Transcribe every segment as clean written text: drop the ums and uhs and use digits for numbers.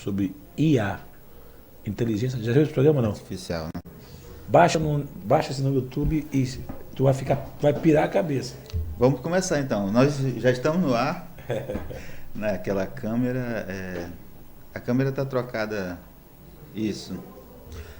sobre IA, inteligência. Já viu esse programa, não? Artificial, né? Baixa esse no YouTube e tu vai pirar a cabeça. Vamos começar então. Nós já estamos no ar. Naquela câmera. A câmera está trocada. Isso.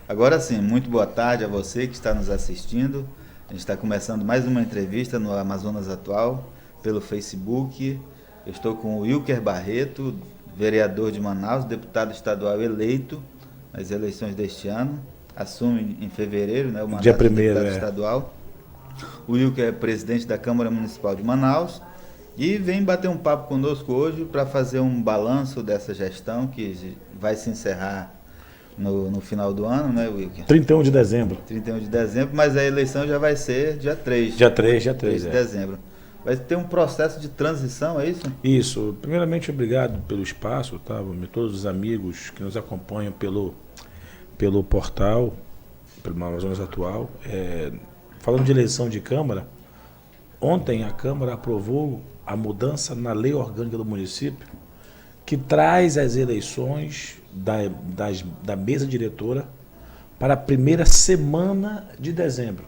Agora sim, muito boa tarde a você que está nos assistindo. A gente está começando mais uma entrevista no Amazonas Atual, pelo Facebook. Eu estou com o Wilker Barreto, vereador de Manaus, deputado estadual eleito nas eleições deste ano. Assume em fevereiro, né, o mandato Dia de 1º, deputado estadual. O Wilker é presidente da Câmara Municipal de Manaus e vem bater um papo conosco hoje para fazer um balanço dessa gestão que vai se encerrar no final do ano, né, Wilker? 31 de dezembro. 31 de dezembro, mas a eleição já vai ser dia 3. Dia 3 de dezembro. Vai ter um processo de transição, é isso? Isso. Primeiramente, obrigado pelo espaço, tá? Todos os amigos que nos acompanham pelo portal, pelo Amazonas Atual. Falando de eleição de Câmara, ontem a Câmara aprovou a mudança na lei orgânica do município, que traz as eleições da mesa diretora para a primeira semana de dezembro.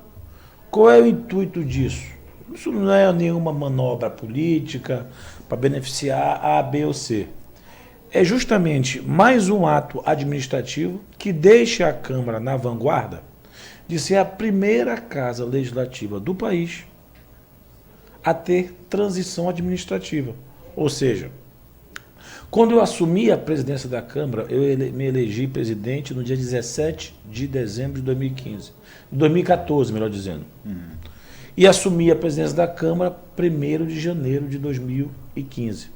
Qual é o intuito disso? Isso não é nenhuma manobra política para beneficiar A, B ou C. É justamente mais um ato administrativo que deixa a Câmara na vanguarda de ser a primeira casa legislativa do país a ter transição administrativa. Ou seja, quando eu assumi a presidência da Câmara, eu me elegi presidente no dia 17 de dezembro de 2015. 2014, melhor dizendo. E assumi a presidência da Câmara 1º de janeiro de 2015.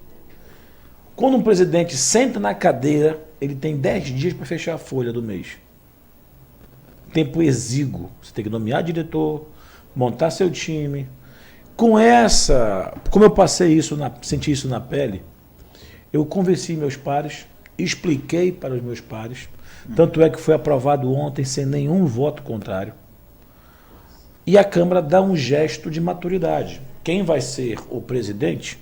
Quando um presidente senta na cadeira, ele tem 10 dias para fechar a folha do mês. Tempo exíguo. Você tem que nomear diretor, montar seu time. Como eu passei isso, senti isso na pele, eu convenci meus pares, expliquei para os meus pares, tanto é que foi aprovado ontem sem nenhum voto contrário. E a Câmara dá um gesto de maturidade. Quem vai ser o presidente?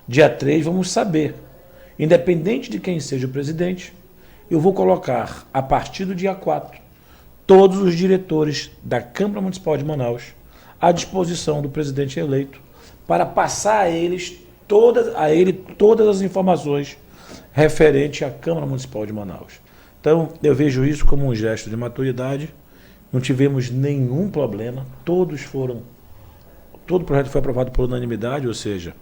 Dia 3 vamos saber. Independente de quem seja o presidente, eu vou colocar, a partir do dia 4, todos os diretores da Câmara Municipal de Manaus à disposição do presidente eleito para passar a ele todas as informações referentes à Câmara Municipal de Manaus. Então, eu vejo isso como um gesto de maturidade. Não tivemos nenhum problema, todo o projeto foi aprovado por unanimidade, ou seja,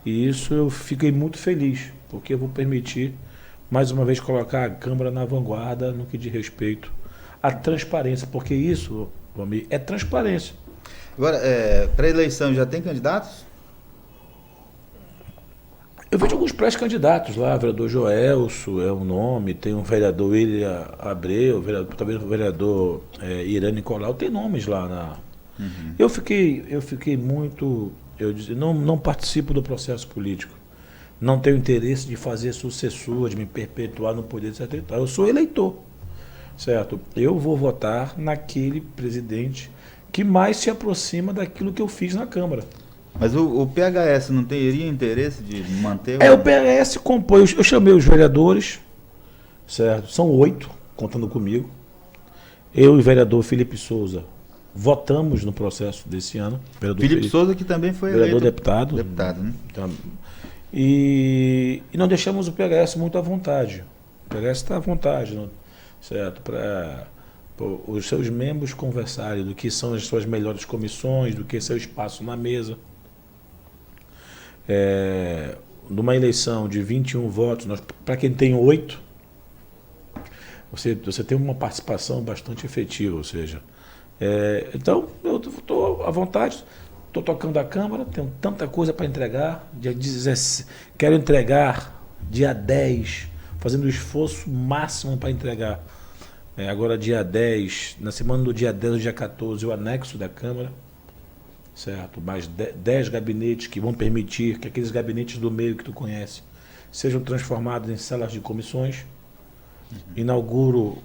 e isso eu fiquei muito feliz, porque eu vou permitir, mais uma vez, colocar a Câmara na vanguarda no que diz respeito à transparência, porque isso, Valmir, é transparência. Agora, para a eleição já tem candidatos? Eu vejo alguns pré-candidatos lá, o vereador Joelso é um nome, tem um vereador William Abreu, também o vereador Irã Nicolau, tem nomes lá. Eu fiquei muito, não participo do processo político, não tenho interesse de fazer sucessor, de me perpetuar no poder, etc. Eu sou eleitor, certo? Eu vou votar naquele presidente que mais se aproxima daquilo que eu fiz na Câmara. Mas o PHS não teria interesse de manter? O PHS compõe. Eu chamei os vereadores, certo? São 8, contando comigo. Eu e o vereador Felipe Souza votamos no processo desse ano. Felipe Souza, que também foi vereador eleito deputado, né? E não deixamos o PHS muito à vontade. O PHS está à vontade, certo? Para os seus membros conversarem do que são as suas melhores comissões, do que é seu espaço na mesa. Numa eleição de 21 votos, para quem tem 8, você tem uma participação bastante efetiva, ou seja, então eu estou à vontade, estou tocando a Câmara, tenho tanta coisa para entregar, quero entregar dia 10, fazendo o esforço máximo para entregar. Agora dia 10, na semana do dia 10 ao dia 14, o anexo da Câmara, certo? Mais 10 gabinetes que vão permitir que aqueles gabinetes do meio que tu conhece sejam transformados em salas de comissões. Inauguro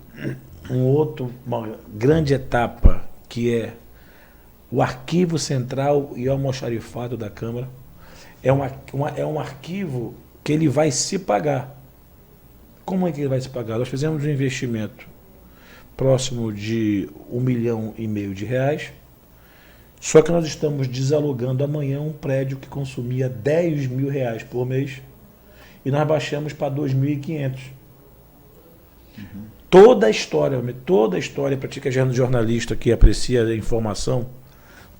uma grande etapa, que é o arquivo central e o almoxarifado da Câmara. É um arquivo que ele vai se pagar. Como é que ele vai se pagar? Nós fizemos um investimento próximo de R$ 1,5 milhão, só que nós estamos desalugando amanhã um prédio que consumia R$ 10.000 por mês e nós baixamos para 2.500. Toda a história, para ti que é jornalista que aprecia a informação,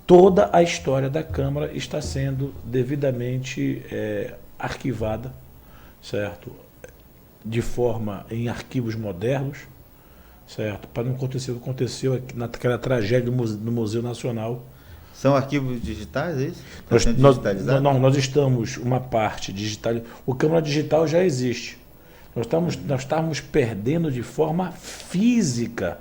toda a história da Câmara está sendo devidamente arquivada, certo? De forma em arquivos modernos, certo? Para não acontecer o que aconteceu naquela tragédia no Museu Nacional. São arquivos digitais, é isso? Nós estamos uma parte digital. O Câmara Digital já existe. Nós estamos perdendo de forma física,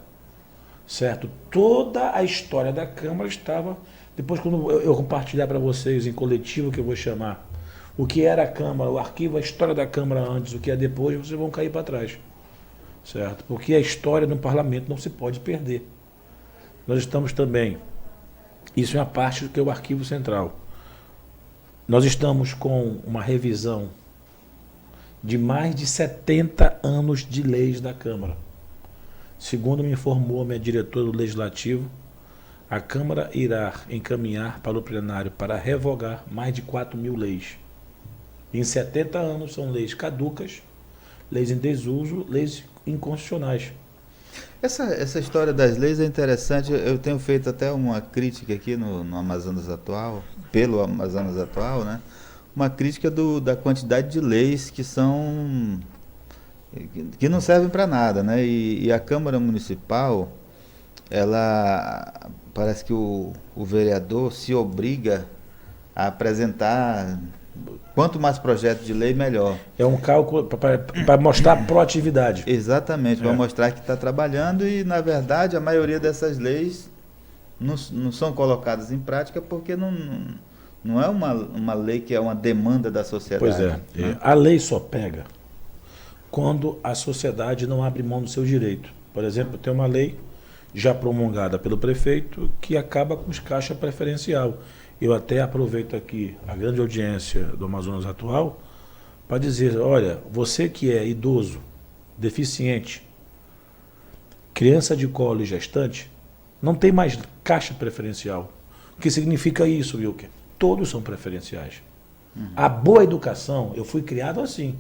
certo? Toda a história da Câmara estava... Depois, quando eu compartilhar para vocês em coletivo, que eu vou chamar, o que era a Câmara, o arquivo, a história da Câmara antes, o que é depois, vocês vão cair para trás, certo? Porque a história no parlamento não se pode perder. Nós estamos também... Isso é uma parte do que é o arquivo central. Nós estamos com uma revisão de mais de 70 anos de leis da Câmara. Segundo me informou a minha diretora do Legislativo, a Câmara irá encaminhar para o plenário para revogar mais de 4.000 leis. Em 70 anos são leis caducas, leis em desuso, leis inconstitucionais. Essa história das leis é interessante. Eu tenho feito até uma crítica aqui no Amazonas Atual, pelo Amazonas Atual, né? Uma crítica da quantidade de leis que não servem para nada, né? E a Câmara Municipal, ela parece que o vereador se obriga a apresentar quanto mais projetos de lei, melhor. É um cálculo para mostrar proatividade. Exatamente, para mostrar que está trabalhando e, na verdade, a maioria dessas leis não são colocadas em prática porque não é uma lei que é uma demanda da sociedade. Pois é, né? A lei só pega quando a sociedade não abre mão do seu direito. Por exemplo, tem uma lei já promulgada pelo prefeito que acaba com os caixa preferencial. Eu até aproveito aqui a grande audiência do Amazonas Atual para dizer, olha, você que é idoso, deficiente, criança de colo e gestante, não tem mais caixa preferencial. O que significa isso, Wilker? Todos são preferenciais. A boa educação, eu fui criado assim.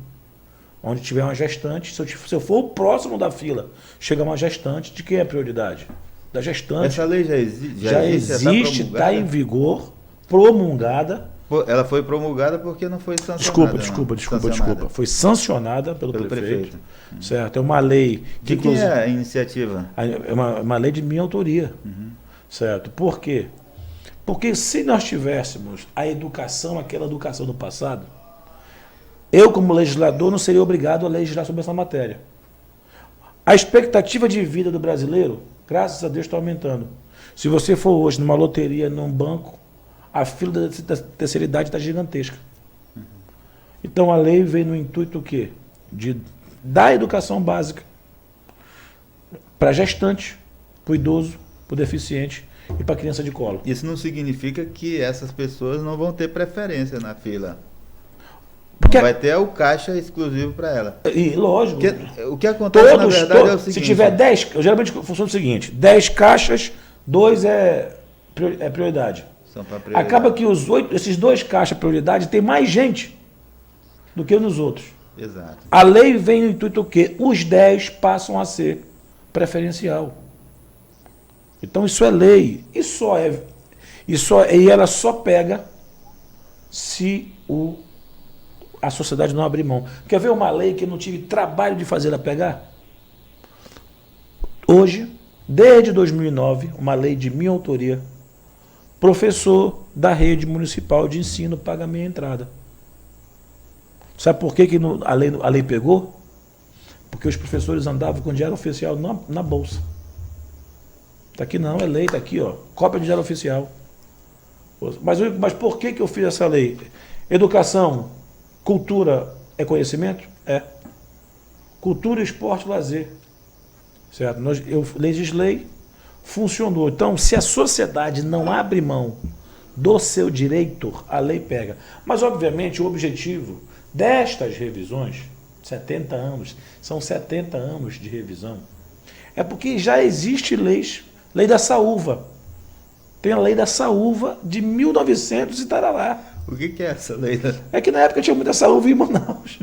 Onde tiver uma gestante, se eu for o próximo da fila, chega uma gestante, de quem é a prioridade? Da gestante. Essa lei já existe, está em vigor, promulgada. Ela foi promulgada porque não foi sancionada. Desculpa. Foi sancionada pelo prefeito. Certo? É uma lei que quem é a iniciativa? É uma lei de minha autoria. Certo? Por quê? Porque se nós tivéssemos a educação, aquela educação do passado, eu, como legislador, não seria obrigado a legislar sobre essa matéria. A expectativa de vida do brasileiro, graças a Deus, está aumentando. Se você for hoje numa loteria, num banco, a fila da terceira idade está gigantesca. Então a lei veio no intuito o quê? De dar educação básica para gestante, para o idoso, para o deficiente e para a criança de colo. Isso não significa que essas pessoas não vão ter preferência na fila. Porque vai ter o caixa exclusivo para ela. E lógico. O que acontece, na verdade, é o seguinte. Se tiver 10, geralmente funciona o seguinte, 10 caixas, 2 é prioridade. São para prioridade. Acaba que esses 2 caixas prioridade tem mais gente do que nos outros. Exato. A lei vem no intuito o quê? Os 10 passam a ser preferencial. Então isso é lei. E ela só pega se a sociedade não abrir mão. Quer ver uma lei que eu não tive trabalho de fazer ela pegar? Hoje, desde 2009, uma lei de minha autoria, professor da rede municipal de ensino paga meia entrada. Sabe por que a lei pegou? Porque os professores andavam com diário oficial na bolsa. Está aqui não, é lei, está aqui, ó, cópia de diário oficial. Mas por que eu fiz essa lei? Educação, cultura é conhecimento? É. Cultura, esporte, lazer. Certo? Eu legislei, funcionou. Então, se a sociedade não abre mão do seu direito, a lei pega. Mas, obviamente, o objetivo destas revisões 70 anos. São 70 anos de revisão. É porque já existe lei da saúva. Tem a lei da saúva de 1900 e tarará. O que é essa lei? É que na época tinha muita saúva em Manaus.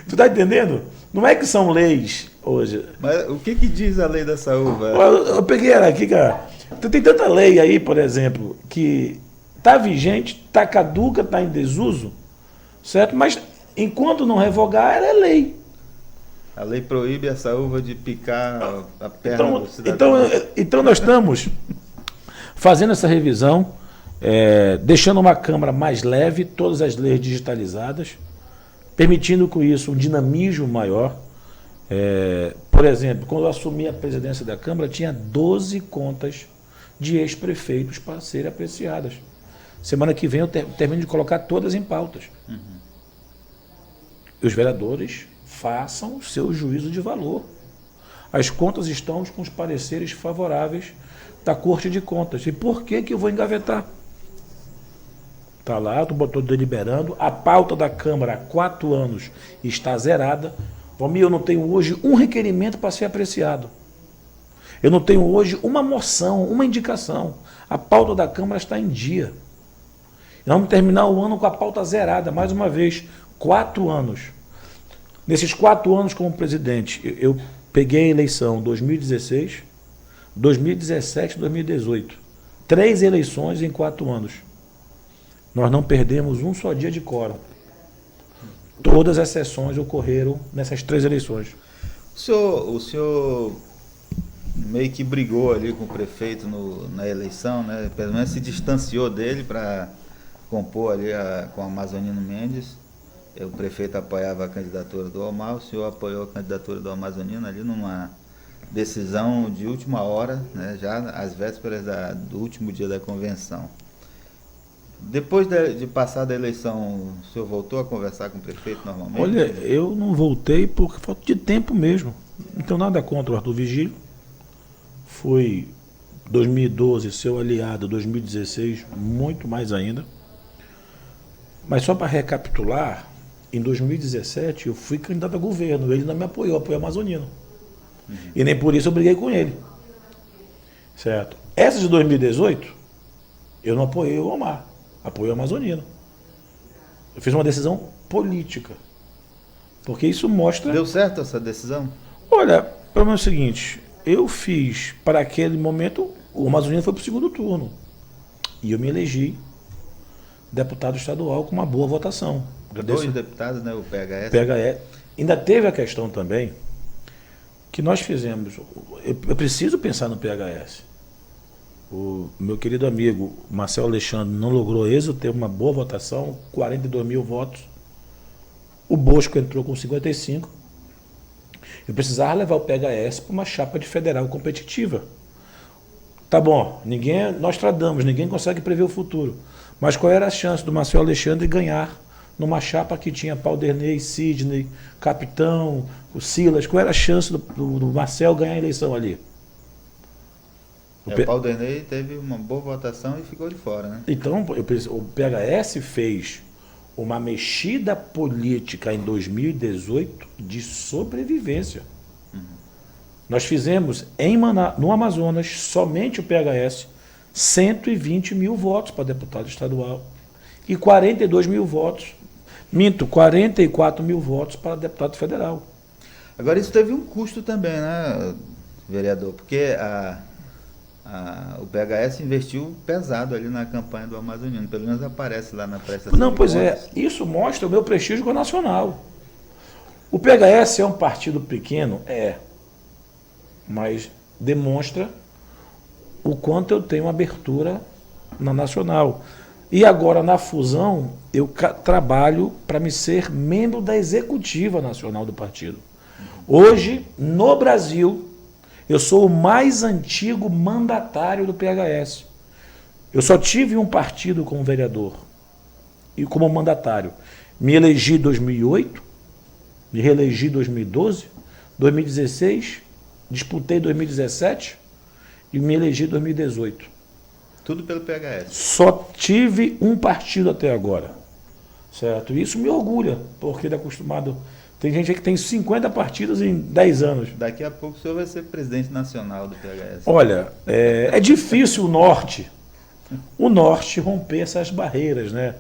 Tu tá entendendo? Não é que são leis hoje. Mas o que diz a lei da saúva? Eu peguei ela aqui, cara. Tem tanta lei aí, por exemplo, que tá vigente, tá caduca, tá em desuso, certo? Mas enquanto não revogar, ela é lei. A lei proíbe a saúva de picar a perna do cidadão. Então nós estamos fazendo essa revisão, deixando uma Câmara mais leve, todas as leis digitalizadas, permitindo com isso um dinamismo maior. Por exemplo, quando eu assumi a presidência da Câmara, tinha 12 contas de ex-prefeitos para serem apreciadas. Semana que vem eu termino de colocar todas em pautas. Uhum. Os vereadores façam o seu juízo de valor. As contas estão com os pareceres favoráveis da Corte de Contas. E por que eu vou engavetar? Está lá, estou deliberando. A pauta da Câmara há 4 anos está zerada. Valmir, eu não tenho hoje um requerimento para ser apreciado. Eu não tenho hoje uma moção, uma indicação. A pauta da Câmara está em dia. Vamos terminar o ano com a pauta zerada, mais uma vez, 4 anos. Nesses 4 anos como presidente, eu peguei a eleição 2016, 2017 e 2018. 3 eleições em 4 anos. Nós não perdemos um só dia de quórum. Todas as sessões ocorreram nessas 3 eleições. O senhor meio que brigou ali com o prefeito na eleição, né? Pelo menos se distanciou dele para compor ali com o Amazonino Mendes. O prefeito apoiava a candidatura do Omar, o senhor apoiou a candidatura do Amazonino ali numa decisão de última hora, né? Já às vésperas do último dia da convenção. Depois de passar da eleição, o senhor voltou a conversar com o prefeito normalmente? Olha, eu não voltei por falta de tempo mesmo. Não tenho nada contra o Arthur Vigílio. Foi 2012 seu aliado, 2016 muito mais ainda. Mas só para recapitular, em 2017 eu fui candidato a governo, ele não me apoiou o Amazonino. Uhum. E nem por isso eu briguei com ele. Certo? Essa de 2018, eu não apoiei o Omar, apoiei o Amazonino. Eu fiz uma decisão política. Porque isso mostra... Deu certo essa decisão? Olha, pelo menos é o seguinte, eu fiz, para aquele momento, o Amazonino foi para o segundo turno. E eu me elegi deputado estadual com uma boa votação. 2 deputados, né? O PHS. PHS. Ainda teve a questão também que nós fizemos. Eu preciso pensar no PHS. O meu querido amigo Marcelo Alexandre não logrou êxito, teve uma boa votação, 42 mil votos. O Bosco entrou com 55. Eu precisava levar o PHS para uma chapa de federal competitiva. Tá bom, nós tradamos, ninguém consegue prever o futuro. Mas qual era a chance do Marcelo Alexandre ganhar numa chapa que tinha Paulderney, Sidney, Capitão, o Silas? Qual era a chance do Marcelo ganhar a eleição ali? O Paulderney teve uma boa votação e ficou de fora, né? Então, o PHS fez uma mexida política em 2018 de sobrevivência. Uhum. Nós fizemos no Amazonas, somente o PHS, 120 mil votos para deputado estadual e 42 mil votos, 44 mil votos para deputado federal. Agora isso teve um custo também, né, vereador? Porque o PHS investiu pesado ali na campanha do Amazonino, pelo menos aparece lá na prestação. Não, pois é, isso mostra o meu prestígio com o nacional. O PHS é um partido pequeno? Mas demonstra o quanto eu tenho abertura na nacional. E agora, na fusão, eu trabalho para me ser membro da executiva nacional do partido. Hoje, no Brasil, eu sou o mais antigo mandatário do PHS. Eu só tive um partido como vereador e como mandatário. Me elegi em 2008, me reelegi em 2012, 2016, disputei 2017 e me elegi em 2018. Tudo pelo PHS. Só tive um partido até agora. Certo? E isso me orgulha, porque ele é acostumado a Tem gente que tem 50 partidos em 10 anos. Daqui a pouco o senhor vai ser presidente nacional do PHS. Olha, é difícil o norte romper essas barreiras, né?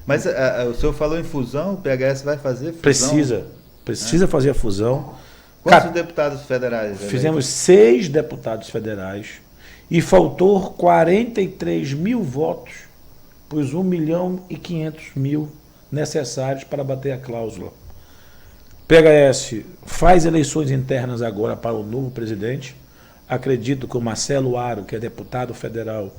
Mas o senhor falou em fusão, o PHS vai fazer fusão? Precisa fazer a fusão. Quantos deputados federais? Fizemos 6 deputados federais e faltou 43 mil votos para os 1.500.000 necessários para bater a cláusula. PHS faz eleições internas agora para o novo presidente. Acredito que o Marcelo Aro, que é deputado federal,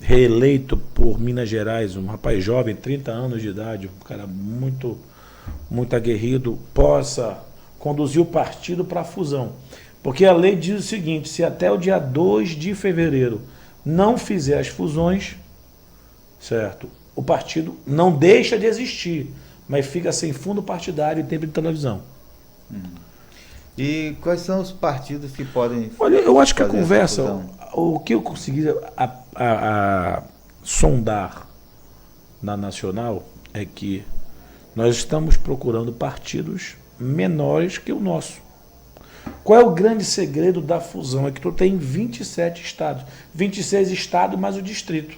reeleito por Minas Gerais, um rapaz jovem, 30 anos de idade, um cara muito, muito aguerrido, possa conduzir o partido para a fusão. Porque a lei diz o seguinte: se até o dia 2 de fevereiro não fizer as fusões, certo? O partido não deixa de existir, mas fica sem fundo partidário e tempo de televisão. E quais são os partidos que podem... Olha, eu acho que a conversa, o que eu consegui sondar na Nacional é que nós estamos procurando partidos menores que o nosso. Qual é o grande segredo da fusão? É que tu tem 27 estados, 26 estados mais o distrito.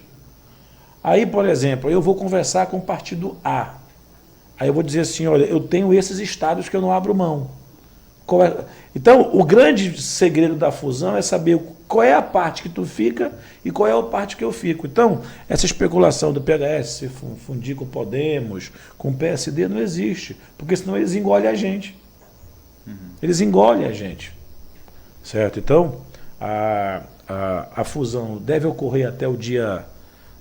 Aí, por exemplo, eu vou conversar com o partido A. Aí eu vou dizer assim, olha, eu tenho esses estados que eu não abro mão. Então, o grande segredo da fusão é saber qual é a parte que tu fica e qual é a parte que eu fico. Então, essa especulação do PHS se fundir com o Podemos, com o PSD, não existe, porque senão eles engolem a gente. Eles engolem a gente. Certo? Então, a fusão deve ocorrer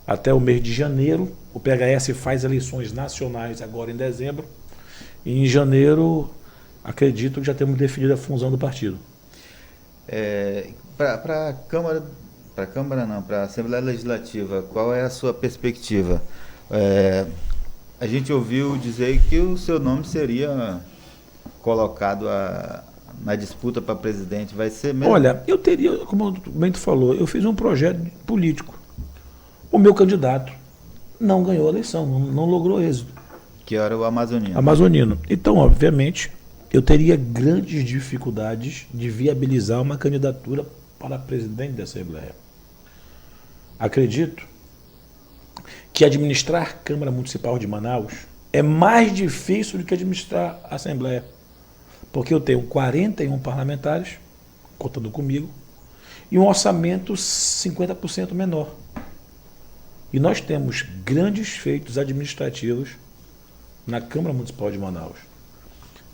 até o mês de janeiro. O PHS faz eleições nacionais agora em dezembro. E em janeiro, acredito que já temos definido a fusão do partido. Para a Câmara não, para a Assembleia Legislativa, qual é a sua perspectiva? A gente ouviu dizer que o seu nome seria colocado na disputa para presidente. Vai ser mesmo? Olha, eu teria, como o Bento falou, eu fiz um projeto político. O meu candidato não ganhou a eleição, não logrou êxito. Que era o amazonino. Amazonino. Então, obviamente, eu teria grandes dificuldades de viabilizar uma candidatura para presidente da Assembleia. Acredito que administrar a Câmara Municipal de Manaus é mais difícil do que administrar a Assembleia. Porque eu tenho 41 parlamentares, contando comigo, e um orçamento 50% menor. E nós temos grandes feitos administrativos na Câmara Municipal de Manaus.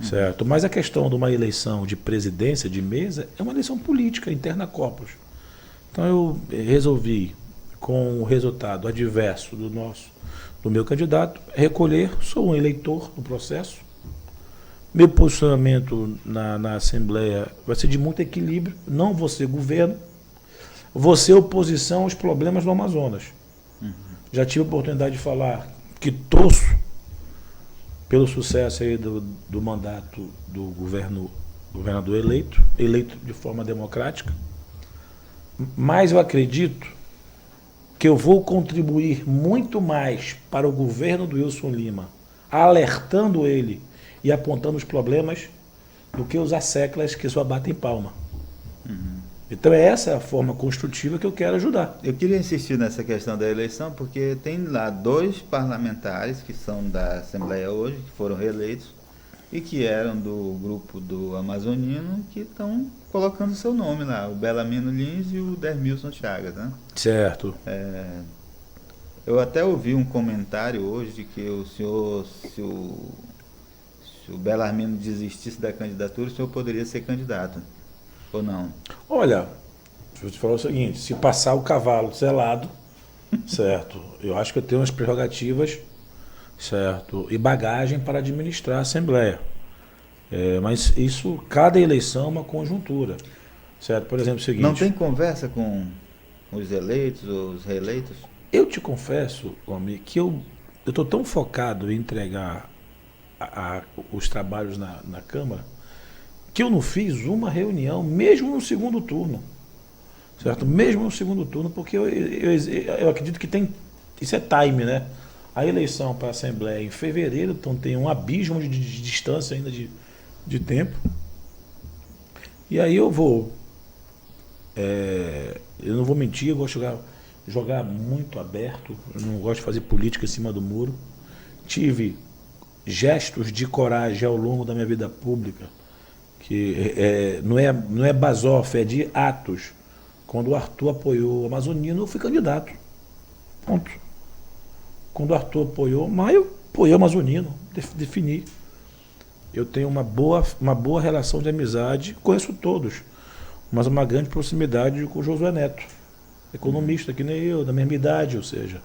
Certo? Mas a questão de uma eleição de presidência de mesa é uma eleição política, interna corpus. Então eu resolvi, com o resultado adverso do meu candidato, recolher, sou um eleitor no processo. Meu posicionamento na Assembleia vai ser de muito equilíbrio, não vou ser governo, vou ser oposição aos problemas do Amazonas. Já tive a oportunidade de falar que torço pelo sucesso aí do mandato do governador eleito de forma democrática, mas eu acredito que eu vou contribuir muito mais para o governo do Wilson Lima, alertando ele e apontando os problemas, do que os asseclas que só batem palma. Então essa é a forma construtiva que eu quero ajudar. Eu queria insistir nessa questão da eleição, porque tem lá 2 parlamentares que são da Assembleia hoje, que foram reeleitos, e que eram do grupo do Amazonino, que estão colocando seu nome lá, o Belamino Lins e o Dermilson Chagas, né? Certo. Eu até ouvi um comentário hoje de que o senhor, se o Belarmino desistisse da candidatura, o senhor poderia ser candidato, ou não? Olha, deixa eu te falar o seguinte, se passar o cavalo selado, certo, eu acho que eu tenho umas prerrogativas, certo, e bagagem para administrar a Assembleia. Mas isso, cada eleição é uma conjuntura, certo? Por exemplo, o seguinte... Não tem conversa com os eleitos ou os reeleitos? Eu te confesso, homem, que eu estou tão focado em entregar os trabalhos na Câmara, que eu não fiz uma reunião, mesmo no segundo turno. Certo? Mesmo no segundo turno, porque eu acredito que tem... Isso é time, né? A eleição para a Assembleia é em fevereiro, então tem um abismo de distância ainda de tempo. E aí eu vou. Eu não vou mentir, eu gosto de jogar muito aberto, eu não gosto de fazer política em cima do muro. Tive gestos de coragem ao longo da minha vida pública, que não é basófia, é de atos. Quando o Arthur apoiou o Amazonino, eu fui candidato. Ponto. Quando o Arthur apoiou, mas eu apoiei o Amazonino, defini. Eu tenho uma boa relação de amizade, conheço todos, mas uma grande proximidade com o Josué Neto, economista que nem eu, da mesma idade, ou seja,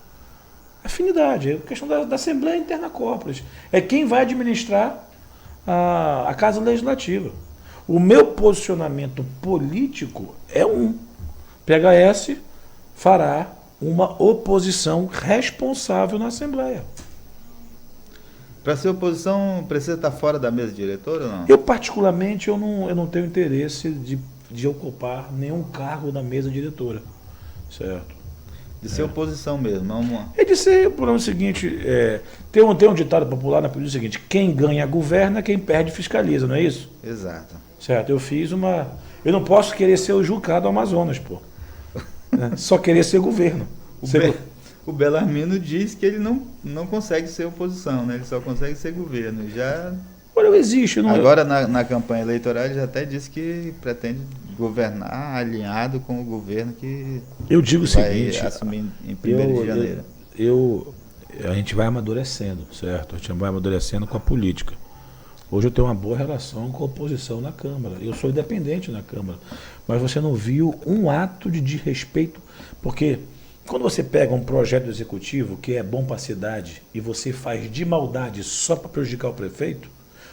afinidade, é questão da Assembleia Interna Corporis. É quem vai administrar a Casa Legislativa. O meu posicionamento político é PHS fará uma oposição responsável na Assembleia. Para ser oposição, precisa estar fora da mesa diretora ou não? Eu, particularmente, eu não tenho interesse de ocupar nenhum cargo na mesa diretora. Certo? De ser oposição mesmo, não... É de ser, por exemplo, o seguinte, tem um ditado popular na política seguinte: quem ganha governa, quem perde fiscaliza, não é isso? Exato. Certo, eu não posso querer ser o Jucá do Amazonas, pô. Só querer ser governo. O Belarmino diz que ele não consegue ser oposição, né? Ele só consegue ser governo. Olha, existe. Agora, na campanha eleitoral, ele já até disse que pretende governar alinhado com o governo que eu digo vai o seguinte, assumir em 1º de janeiro. A gente vai amadurecendo, certo? A gente vai amadurecendo com a política. Hoje eu tenho uma boa relação com a oposição na Câmara. Eu sou independente na Câmara. Mas você não viu um ato de desrespeito, porque quando você pega um projeto executivo que é bom para a cidade e você faz de maldade só para prejudicar o prefeito,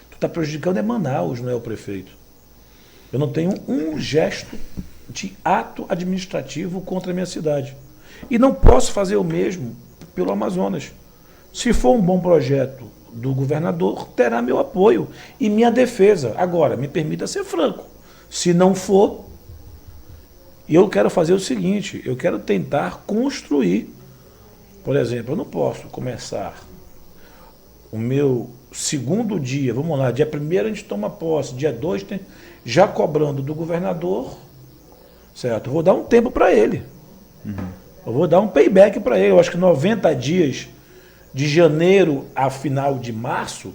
tu está prejudicando é Manaus, não é o prefeito. Eu não tenho um gesto de ato administrativo contra a minha cidade. E não posso fazer o mesmo pelo Amazonas. Se for um bom projeto do governador, terá meu apoio e minha defesa. Agora, me permita ser franco. Se não for, eu quero fazer o seguinte: eu quero tentar construir. Por exemplo, eu não posso começar o meu segundo dia, vamos lá, dia 1º a gente toma posse, dia 2 já cobrando do governador, certo? Eu vou dar um tempo para ele. Eu vou dar um payback para ele. Eu acho que 90 dias, de janeiro a final de março,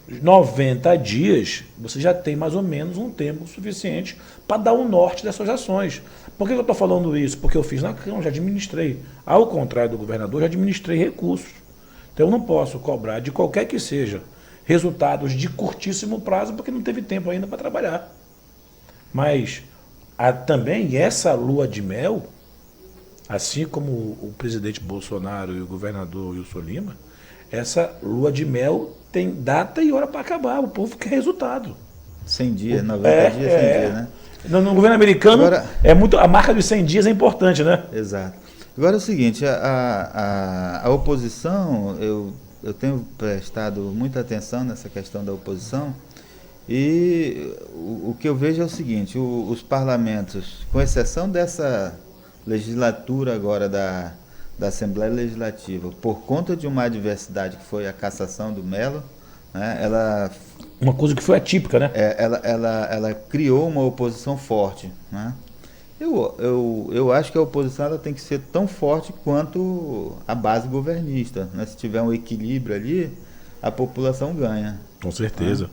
90 dias, você já tem mais ou menos um tempo suficiente para dar um norte dessas ações. Por que eu estou falando isso? Porque eu fiz na Câmara, já administrei. Ao contrário do governador, já administrei recursos. Então eu não posso cobrar de qualquer que seja resultados de curtíssimo prazo, porque não teve tempo ainda para trabalhar. Mas também essa lua de mel, assim como o presidente Bolsonaro e o governador Wilson Lima, essa lua de mel tem data e hora para acabar. O povo quer resultado. 100 dias, 90 dias, 100 dias, né? No governo americano, agora, a marca dos 100 dias é importante, né? Exato. Agora é o seguinte, a oposição, eu tenho prestado muita atenção nessa questão da oposição, e o que eu vejo é o seguinte: os parlamentos, com exceção dessa legislatura agora da Assembleia Legislativa, por conta de uma adversidade que foi a cassação do Melo, né, uma coisa que foi atípica, né? Ela criou uma oposição forte, né? Eu acho que a oposição ela tem que ser tão forte quanto a base governista, né? Se tiver um equilíbrio ali, a população ganha. Com certeza.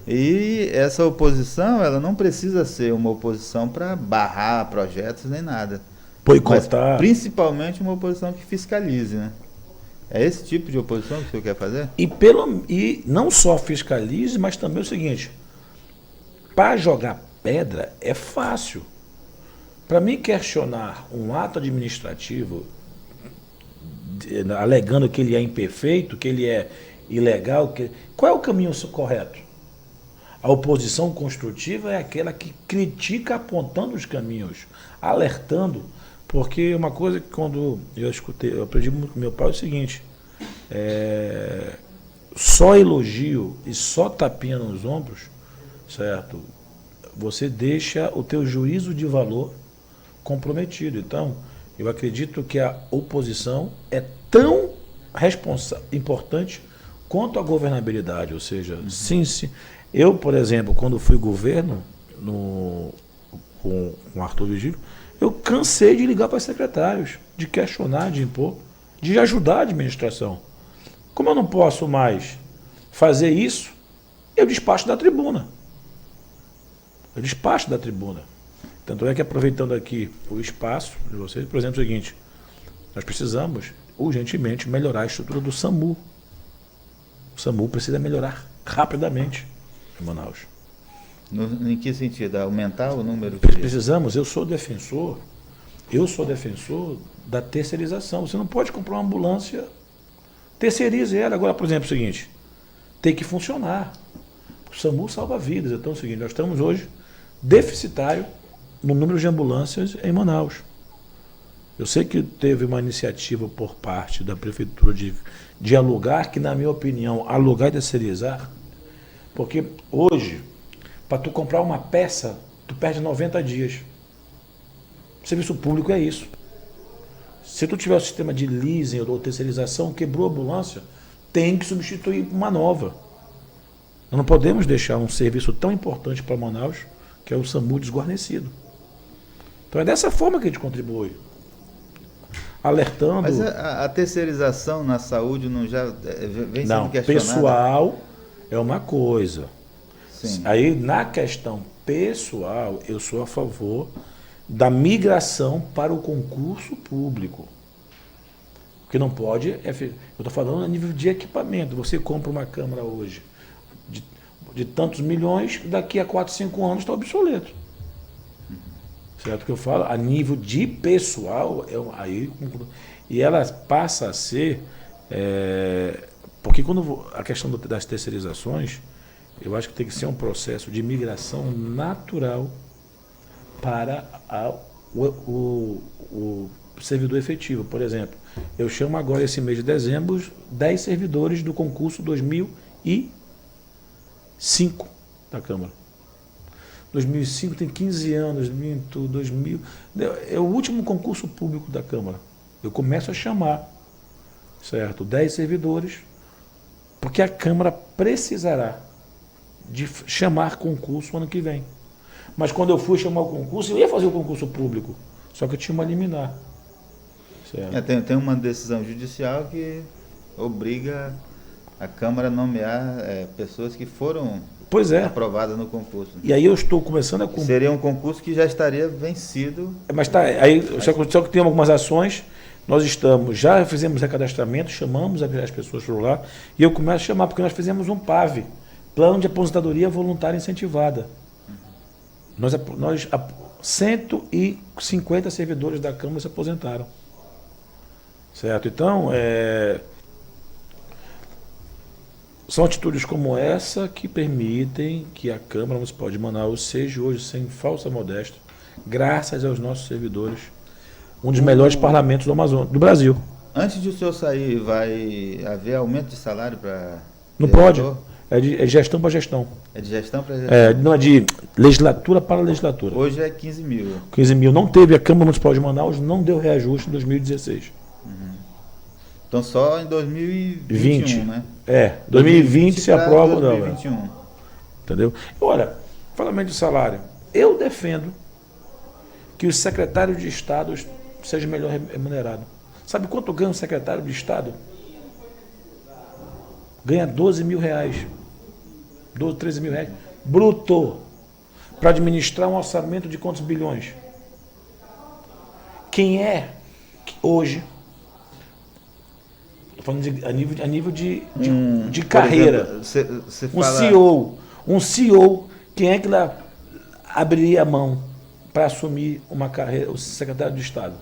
Né? E essa oposição, ela não precisa ser uma oposição para barrar projetos nem nada. Boicotar. Mas principalmente uma oposição que fiscalize, né? É esse tipo de oposição que o senhor quer fazer? E não só fiscalize, mas também o seguinte: para jogar pedra é fácil. Para mim questionar um ato administrativo, alegando que ele é imperfeito, que ele é ilegal, qual é o caminho correto? A oposição construtiva é aquela que critica apontando os caminhos, alertando. Porque uma coisa que quando eu aprendi muito com meu pai é o seguinte: só elogio e só tapinha nos ombros, certo? Você deixa o teu juízo de valor comprometido. Então, eu acredito que a oposição é tão importante quanto à governabilidade, ou seja, sim, eu, por exemplo, quando fui governo com o Arthur Vigílio, eu cansei de ligar para os secretários, de questionar, de impor, de ajudar a administração. Como eu não posso mais fazer isso, eu despacho da tribuna. Tanto é que, aproveitando aqui o espaço de vocês, por exemplo, é o seguinte: nós precisamos urgentemente melhorar a estrutura do SAMU. O SAMU precisa melhorar rapidamente em Manaus. Em que sentido? Aumentar o número de... Precisamos, eu sou defensor da terceirização. Você não pode comprar uma ambulância, terceirize ela. Agora, por exemplo, é o seguinte: tem que funcionar. O SAMU salva vidas. Então é o seguinte: nós estamos hoje deficitário no número de ambulâncias em Manaus. Eu sei que teve uma iniciativa por parte da prefeitura de alugar, que, na minha opinião, alugar e terceirizar, porque hoje, para tu comprar uma peça, tu perde 90 dias. O serviço público é isso. Se tu tiver o sistema de leasing ou terceirização, quebrou a ambulância, tem que substituir por uma nova. Nós não podemos deixar um serviço tão importante para Manaus, que é o SAMU, desguarnecido. Então é dessa forma que a gente contribui. Alertando... Mas a terceirização na saúde não já vem sendo questionada? Pessoal é uma coisa. Sim. Aí, na questão pessoal, eu sou a favor da migração para o concurso público. O que não pode é... Eu estou falando a nível de equipamento. Você compra uma câmara hoje de tantos milhões, daqui a 4, 5 anos está obsoleto. Certo? O que eu falo, a nível de pessoal, e ela passa a ser... porque quando a questão das terceirizações, eu acho que tem que ser um processo de migração natural para o servidor efetivo. Por exemplo, eu chamo agora, esse mês de dezembro, 10 servidores do concurso 2005 da Câmara. 2005 tem 15 anos, 2000, é o último concurso público da Câmara. Eu começo a chamar, certo, 10 servidores, porque a Câmara precisará de chamar concurso ano que vem. Mas quando eu fui chamar o concurso, eu ia fazer o concurso público, só que eu tinha uma liminar. Certo? Tem uma decisão judicial que obriga a Câmara a nomear pessoas que foram aprovadas no concurso. E aí eu estou começando a... Seria um concurso que já estaria vencido. Mas tá, aí só que tem algumas ações, já fizemos recadastramento, chamamos as pessoas por lá, e eu começo a chamar, porque nós fizemos um PAV, Plano de Aposentadoria Voluntária Incentivada. 150 servidores da Câmara se aposentaram. Certo? Então, são atitudes como essa que permitem que a Câmara Municipal de Manaus seja hoje, sem falsa modéstia, graças aos nossos servidores, um dos melhores parlamentos do Brasil. Antes de o senhor sair, vai haver aumento de salário para... Não pode. É de gestão para gestão. É de gestão para gestão? Não é de legislatura para legislatura. Hoje é 15 mil. 15 mil. Não teve, a Câmara Municipal de Manaus não deu reajuste em 2016. Então só em 2021, né? 2020 se aprova, 2021. Não. Entendeu? Olha, falando de salário, eu defendo que os secretários de Estado sejam melhor remunerados. Sabe quanto ganha um secretário de Estado? Ganha 12 mil reais. 12, 13 mil reais. Bruto. Para administrar um orçamento de quantos bilhões? Quem é hoje... falando a nível de carreira. Exemplo, você Um CEO, quem é que abriria a mão para assumir uma carreira, o secretário de Estado?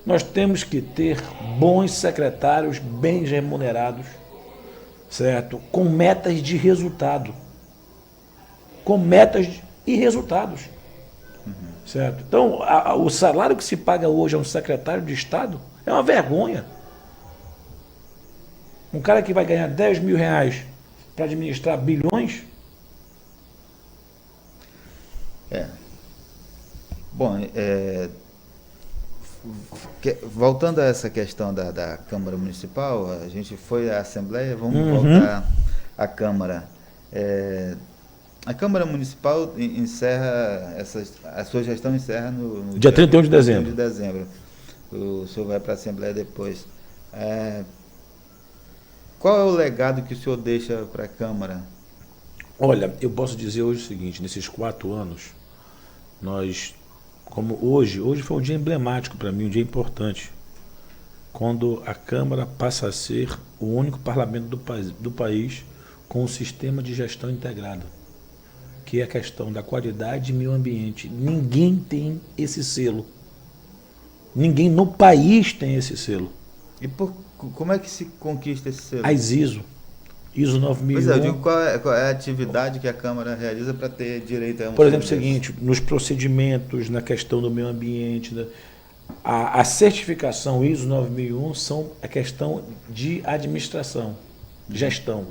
Nós temos que ter bons secretários, bem remunerados, certo? Com metas de resultado. Com metas e resultados. Certo? Então, o salário que se paga hoje a um secretário de Estado é uma vergonha. Um cara que vai ganhar 10 mil reais para administrar bilhões? Bom, Voltando a essa questão da Câmara Municipal, a gente foi à Assembleia, vamos voltar à Câmara. A Câmara Municipal encerra, a sua gestão encerra no dia 31 de dezembro. 31 de dezembro. O senhor vai para a Assembleia depois. Qual é o legado que o senhor deixa para a Câmara? Olha, eu posso dizer hoje o seguinte, nesses 4 anos, como hoje foi um dia emblemático para mim, um dia importante, quando a Câmara passa a ser o único parlamento do país com um sistema de gestão integrado, que é a questão da qualidade e meio ambiente. Ninguém tem esse selo. Ninguém no país tem esse selo. E como é que se conquista esse selo? As ISO 9001. Pois é, eu digo qual é a atividade que a Câmara realiza para ter direito a um Por exemplo, o selo desse? seguinte, nos procedimentos, na questão do meio ambiente, a certificação ISO 9001 são a questão de administração, gestão.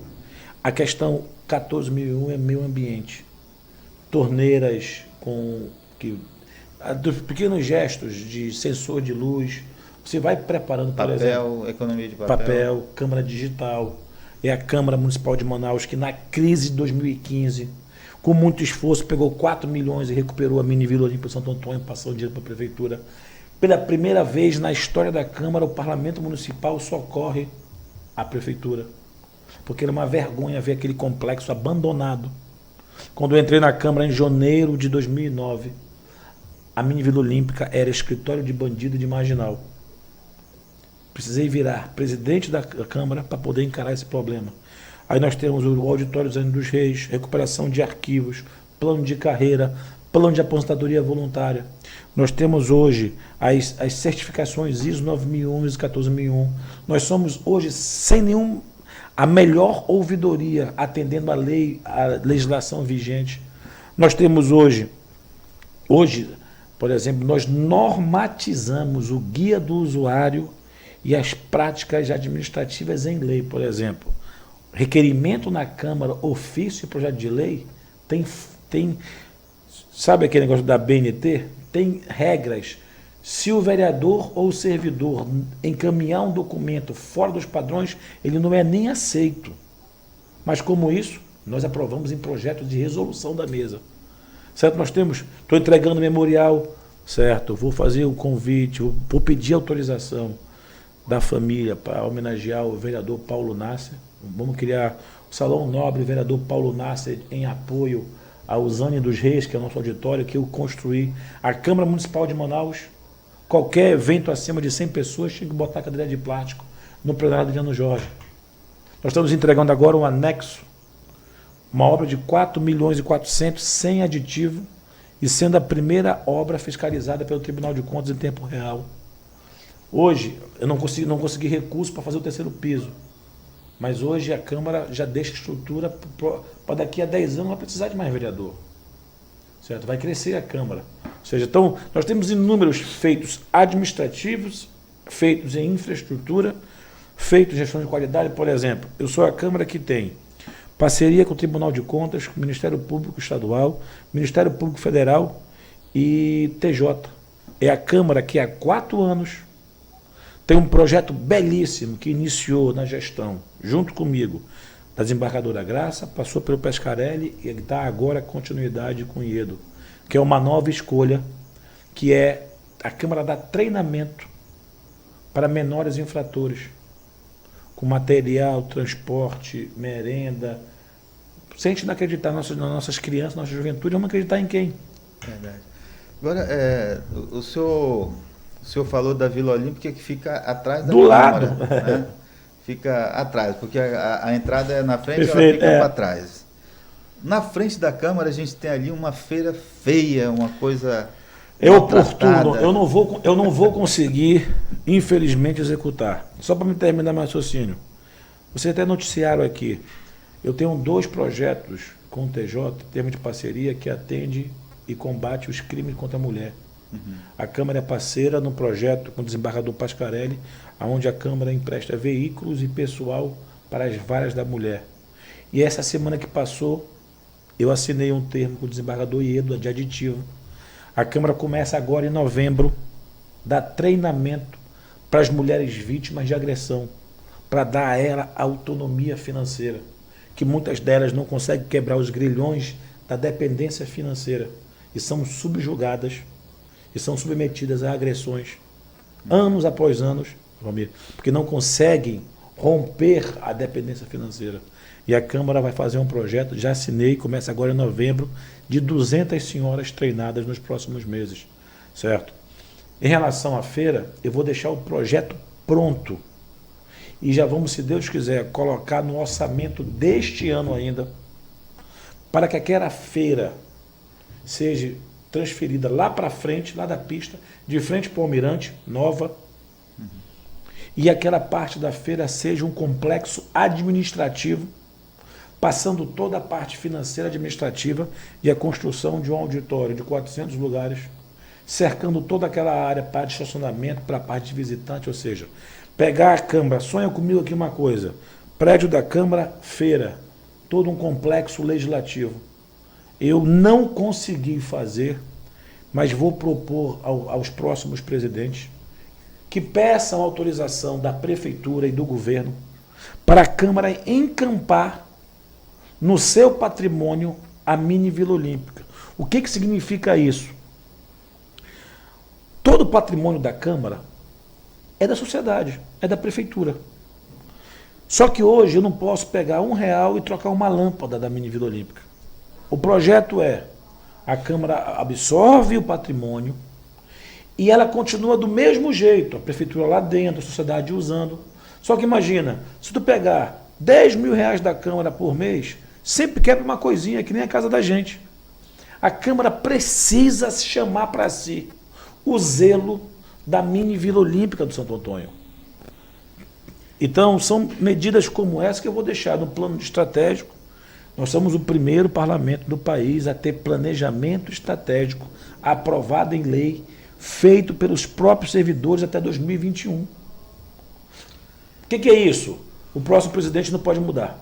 A questão 14001 é meio ambiente. Torneiras dos pequenos gestos de sensor de luz, você vai preparando, por exemplo, economia de papel, Câmara Digital. É a Câmara Municipal de Manaus que na crise de 2015, com muito esforço, pegou 4 milhões e recuperou a mini Vila Olímpia Santo Antônio, passando dinheiro para a Prefeitura. Pela primeira vez na história da Câmara, o Parlamento Municipal socorre a Prefeitura. Porque era uma vergonha ver aquele complexo abandonado. Quando eu entrei na Câmara em janeiro de 2009, a mini Vila Olímpica era escritório de bandido e de marginal. Precisei virar presidente da Câmara para poder encarar esse problema. Aí nós temos o Auditório Zânio dos Reis, recuperação de arquivos, plano de carreira, plano de aposentadoria voluntária. Nós temos hoje as certificações ISO 9001 e ISO 14001. Nós somos hoje, a melhor ouvidoria, atendendo a legislação vigente. Nós temos hoje, por exemplo, nós normatizamos o guia do usuário e as práticas administrativas em lei. Por exemplo, requerimento na Câmara, ofício e projeto de lei, tem sabe aquele negócio da BNT? Tem regras. Se o vereador ou o servidor encaminhar um documento fora dos padrões, ele não é nem aceito. Mas como isso, nós aprovamos em projeto de resolução da mesa. Certo? Estou entregando memorial, certo? Vou fazer um convite, vou pedir autorização da família para homenagear o vereador Paulo Nasser. Vamos criar o Salão Nobre Vereador Paulo Nasser em apoio ao Zânio dos Reis, que é o nosso auditório, que eu construí. A Câmara Municipal de Manaus, qualquer evento acima de 100 pessoas, tinha que botar cadeira de plástico no plenário do Adriano Jorge. Nós estamos entregando agora um anexo, uma obra de 4 milhões e 400, sem aditivo, e sendo a primeira obra fiscalizada pelo Tribunal de Contas em tempo real. Hoje, eu não consegui recurso para fazer o 3º piso, mas hoje a Câmara já deixa estrutura para daqui a 10 anos não precisar de mais vereador. Certo? Vai crescer a Câmara. Ou seja, então, nós temos inúmeros feitos administrativos, feitos em infraestrutura, feitos em gestão de qualidade. Por exemplo, eu sou a Câmara que tem parceria com o Tribunal de Contas, com o Ministério Público Estadual, Ministério Público Federal e TJ. É a Câmara que há 4 anos tem um projeto belíssimo que iniciou na gestão, junto comigo, da Desembargadora Graça, passou pelo Pescarelli e dá agora continuidade com o IEDO, que é uma nova escolha, que é a Câmara dar treinamento para menores infratores, com material, transporte, merenda. Se a gente não acreditar nas nossas crianças, na nossa juventude, vamos acreditar em quem? Verdade. Agora, o senhor falou da Vila Olímpica que fica atrás da do Câmara, lado. Né? Fica atrás, porque a entrada é na frente e ela Perfeito, fica para trás. Na frente da Câmara a gente tem ali uma feira feia, uma coisa É oportuno. maltratada. Eu não vou conseguir, infelizmente, executar. Só para me terminar meu raciocínio. Vocês até noticiaram aqui. Eu tenho 2 projetos com o TJ, termo de parceria, que atende e combate os crimes contra a mulher. A Câmara é parceira no projeto com o desembargador Pascarelli, onde a Câmara empresta veículos e pessoal para as varas da mulher. E essa semana que passou, eu assinei um termo com o desembargador IEDO de aditivo. A Câmara começa agora em novembro dar treinamento para as mulheres vítimas de agressão, para dar a ela autonomia financeira, que muitas delas não conseguem quebrar os grilhões da dependência financeira e são subjugadas e são submetidas a agressões anos após anos, Valmir, porque não conseguem romper a dependência financeira. E a Câmara vai fazer um projeto, já assinei, começa agora em novembro, de 200 senhoras treinadas nos próximos meses, certo? Em relação à feira, eu vou deixar o projeto pronto e já vamos, se Deus quiser, colocar no orçamento deste ano ainda, para que aquela feira seja transferida lá para frente, lá da pista, de frente para o Almirante, nova, e aquela parte da feira seja um complexo administrativo, passando toda a parte financeira administrativa e a construção de um auditório de 400 lugares, cercando toda aquela área para estacionamento, para a parte de visitante, ou seja, pegar a Câmara, sonha comigo aqui uma coisa, prédio da Câmara, feira, todo um complexo legislativo. Eu não consegui fazer, mas vou propor aos próximos presidentes que peçam autorização da Prefeitura e do Governo para a Câmara encampar no seu patrimônio a mini Vila Olímpica. O que significa isso? Todo o patrimônio da Câmara é da sociedade, é da Prefeitura. Só que hoje eu não posso pegar R$1 e trocar uma lâmpada da mini Vila Olímpica. O projeto é, a Câmara absorve o patrimônio e ela continua do mesmo jeito, a Prefeitura lá dentro, a sociedade usando. Só que imagina, se tu pegar R$10.000 da Câmara por mês, sempre quebra uma coisinha, que nem a casa da gente. A Câmara precisa chamar para si o zelo da mini Vila Olímpica do Santo Antônio. Então, são medidas como essa que eu vou deixar no plano estratégico. Nós somos o primeiro parlamento do país a ter planejamento estratégico aprovado em lei, feito pelos próprios servidores até 2021. O que é isso? O próximo presidente não pode mudar.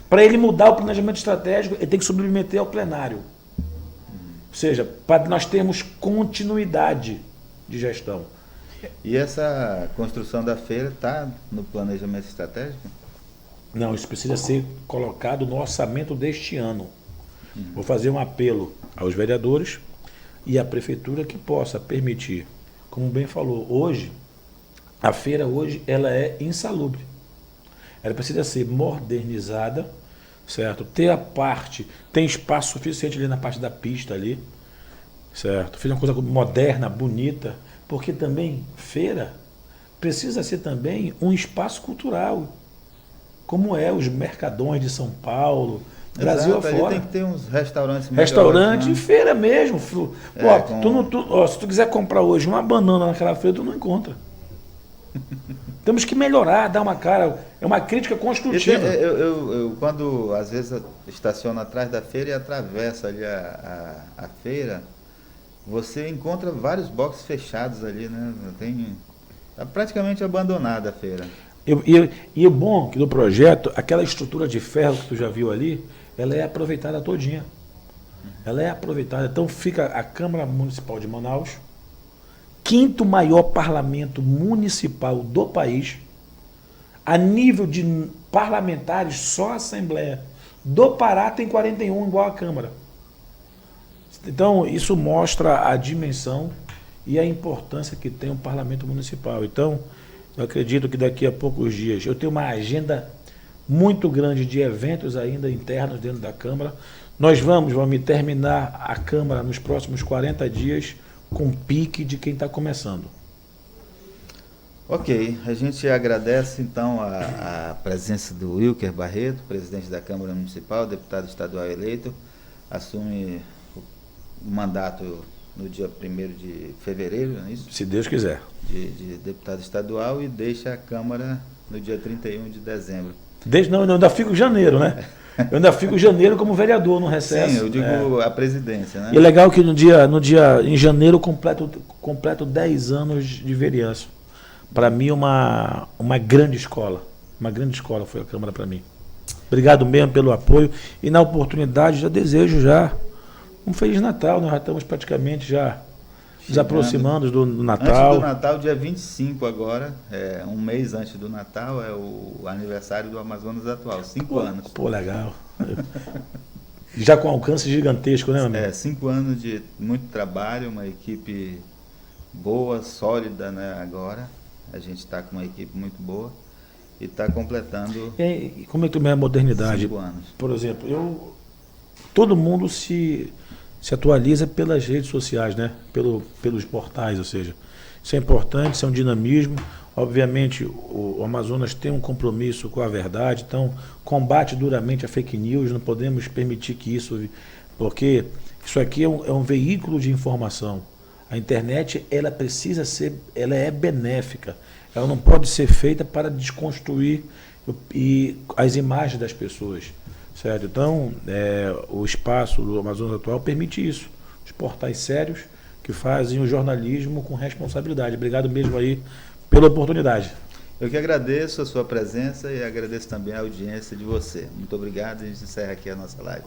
Para ele mudar o planejamento estratégico, ele tem que submeter ao plenário. Ou seja, para nós termos continuidade de gestão. E essa construção da feira está no planejamento estratégico? Não, isso precisa ser colocado no orçamento deste ano. Vou fazer um apelo aos vereadores e à Prefeitura que possa permitir, como bem falou, hoje, a feira hoje ela é insalubre. Ela precisa ser modernizada, certo? Ter a parte, tem espaço suficiente ali na parte da pista ali, certo? Fazer uma coisa moderna, bonita, porque também feira precisa ser também um espaço cultural, como é os mercadões de São Paulo, Brasil afora. Tem que ter uns restaurantes melhores, restaurante né? e feira mesmo. Se tu quiser comprar hoje uma banana naquela feira, tu não encontra. Temos que melhorar, dar uma cara. É uma crítica construtiva. Eu quando às vezes estaciono atrás da feira e atravesso ali a feira, você encontra vários boxes fechados ali, né? Está praticamente abandonada a feira. E o bom que no projeto, aquela estrutura de ferro que tu já viu ali, ela é aproveitada todinha. Ela é aproveitada. Então fica a Câmara Municipal de Manaus, quinto maior parlamento municipal do país, a nível de parlamentares, só a Assembleia do Pará tem 41, igual a Câmara. Então isso mostra a dimensão e a importância que tem o parlamento municipal. Então, eu acredito que daqui a poucos dias eu tenho uma agenda muito grande de eventos ainda internos dentro da Câmara. Nós vamos terminar a Câmara nos próximos 40 dias com pique de quem está começando. Ok, a gente agradece então a presença do Wilker Barreto, presidente da Câmara Municipal, deputado estadual eleito, assume o mandato no dia 1º de fevereiro, não é isso? Se Deus quiser. De deputado estadual e deixa a Câmara no dia 31 de dezembro. Não, eu ainda fico em janeiro, né? Eu ainda fico em janeiro como vereador no recesso. Sim, eu digo a presidência, né? E é legal que em janeiro, completo 10 anos de vereança. Para mim, uma grande escola. Uma grande escola foi a Câmara para mim. Obrigado mesmo pelo apoio. E na oportunidade, já desejo um Feliz Natal. Nós já estamos praticamente já Nos aproximando do Antes Natal. do Natal, dia 25 agora, um mês antes do Natal, é o aniversário do Amazonas Atual, 5 anos. Pô, legal. Já com alcance gigantesco, né, amigo? 5 anos de muito trabalho, uma equipe boa, sólida, né, agora. A gente está com uma equipe muito boa e está completando E como é que tu vê a modernidade? 5 anos. Por exemplo, todo mundo se atualiza pelas redes sociais, né? Pelos portais, ou seja, isso é importante, isso é um dinamismo. Obviamente, o Amazonas tem um compromisso com a verdade, então combate duramente a fake news, não podemos permitir que isso, porque isso aqui é um veículo de informação. A internet, ela precisa ser, ela é benéfica, ela não pode ser feita para desconstruir as imagens das pessoas. Certo? Então, o espaço do Amazonas Atual permite isso. Os portais sérios que fazem o jornalismo com responsabilidade. Obrigado mesmo aí pela oportunidade. Eu que agradeço a sua presença e agradeço também a audiência de você. Muito obrigado, a gente encerra aqui a nossa live.